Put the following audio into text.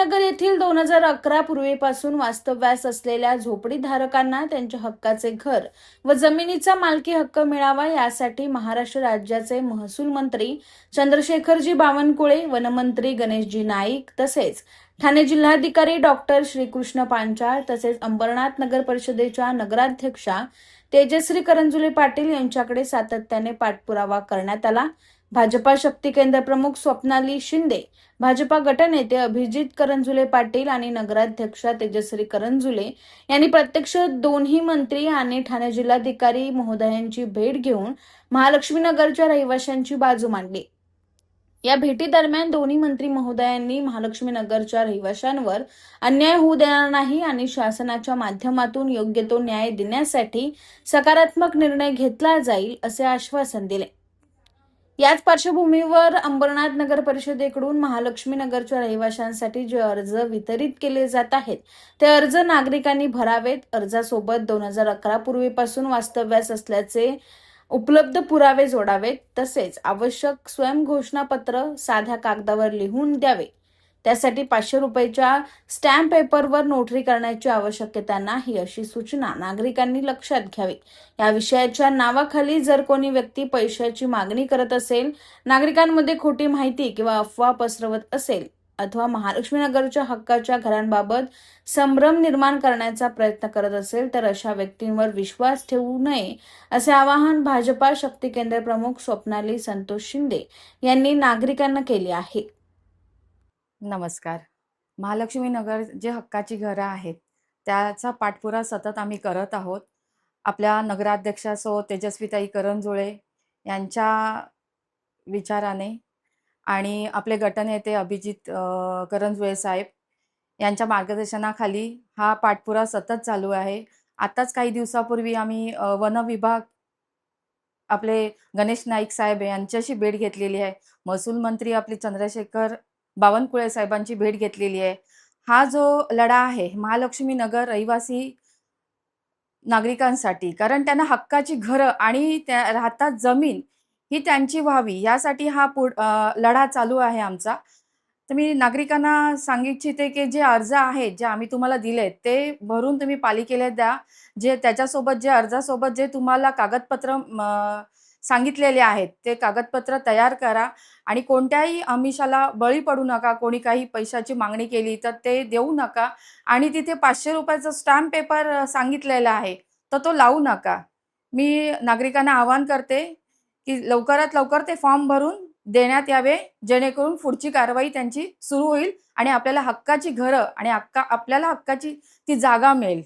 महालक्ष्मीनगर येथील 2011 पूर्वीपासून वास्तव्यास असलेल्या झोपडीधारकांना त्यांच्या हक्काचे घर व जमिनीचा मालकी हक्क मिळावा यासाठी महाराष्ट्र राज्याचे महसूल मंत्री चंद्रशेखरजी बावनकुळे, वनमंत्री गणेशजी नाईक तसेच ठाणे जिल्हाधिकारी डॉक्टर श्रीकृष्ण पांचाळ तसेच अंबरनाथ नगर परिषदेच्या नगराध्यक्षा तेजश्री करंजुले पाटील यांच्याकडे सातत्याने पाठपुरावा करण्यात आला। भाजपा शक्ती केंद्र प्रमुख स्वप्नाली शिंदे, भाजपा गटनेते अभिजित करंजुले पाटील आणि नगराध्यक्षा तेजश्री करंजुले यांनी प्रत्यक्ष दोन्ही मंत्री आणि ठाणे जिल्हाधिकारी महोदयांची भेट घेऊन महालक्ष्मीनगरच्या रहिवाशांची बाजू मांडली। या भेटीदरम्यान दोन्ही मंत्री महोदयांनी महालक्ष्मीनगरच्या रहिवाशांवर अन्याय होऊ देणार नाही आणि शासनाच्या माध्यमातून योग्य तो न्याय देण्यासाठी सकारात्मक निर्णय घेतला जाईल असे आश्वासन दिले। याच पार्श्वभूमीवर अंबरनाथ नगर परिषदेकडून महालक्ष्मीनगरच्या रहिवाशांसाठी जे अर्ज वितरित केले जात आहेत ते अर्ज नागरिकांनी भरावेत। अर्जासोबत 2011 पूर्वीपासून वास्तव्यास असल्याचे उपलब्ध पुरावे जोडावेत तसेच आवश्यक स्वयंघोषणापत्र साध्या कागदावर लिहून द्यावे। त्यासाठी 500 रुपयाच्या स्टॅम्प पेपरवर नोटरी करण्याची आवश्यकता नाही अशी सूचना नागरिकांनी लक्षात घ्यावी। या विषयाच्या नावाखाली जर कोणी व्यक्ती पैशाची मागणी करत असेल, नागरिकांमध्ये खोटी माहिती किंवा अफवा पसरवत असेल अथवा महालक्ष्मीनगरच्या हक्काच्या घरांबाबत संभ्रम निर्माण करण्याचा प्रयत्न करत असेल तर अशा व्यक्तींवर विश्वास ठेवू नये असे आवाहन भाजपा शक्ती केंद्र प्रमुख स्वप्नाली संतोष शिंदे यांनी नागरिकांना केले आहे। नमस्कार। महालक्ष्मीनगर जे हक्काची घरं आहेत त्याचा पाठपुरावा सतत आम्ही करत आहोत। आपल्या नगराध्यक्षा तेजस्वीताई करंजुळे यांच्या विचाराने आणि आपले गटनेते अभिजित करंजुळे साहेब यांच्या मार्गदर्शनाखाली हा पाठपुरावा सतत चालू आहे। आताच काही दिवसापूर्वी आम्ही वन विभाग आपले गणेश नाईक साहेब यांच्याशी भेट घेतलेली आहे। महसूल मंत्री आपले चंद्रशेखर बावनकुळे साहेबांची भेट घेतलेली आहे। हा जो लढा आहे महालक्ष्मीनगर रहिवासी नागरिकांसाठी, कारण त्यांना हक्काची घरं आणि त्या राहतात जमीन ही त्यांची व्हावी यासाठी हा लढा चालू आहे आमचा। तर मी नागरिकांना सांगू इच्छिते की जे अर्ज आहेत जे आम्ही तुम्हाला दिलेत ते भरून तुम्ही पालिकेला द्या। जे त्याच्यासोबत जे अर्जासोबत जे तुम्हाला कागदपत्र सांगितलेले आहेत ते कागदपत्र तयार करा आणि कोणत्याही आमिषाला बळी पडू नका। कोणी काही पैशाची मागणी केली तर ते देऊ नका आणि तिथे 500 रुपयाचा स्टॅम्प पेपर सांगितलेला आहे तर तो लावू नका। मी नागरिकांना आवाहन करते की लवकरात लवकर ते फॉर्म भरून देण्यात यावे, जेणेकरून पुढची कारवाई त्यांची सुरू होईल आणि आपल्याला हक्काची घरं आणि आपल्याला हक्काची ती जागा मिळेल।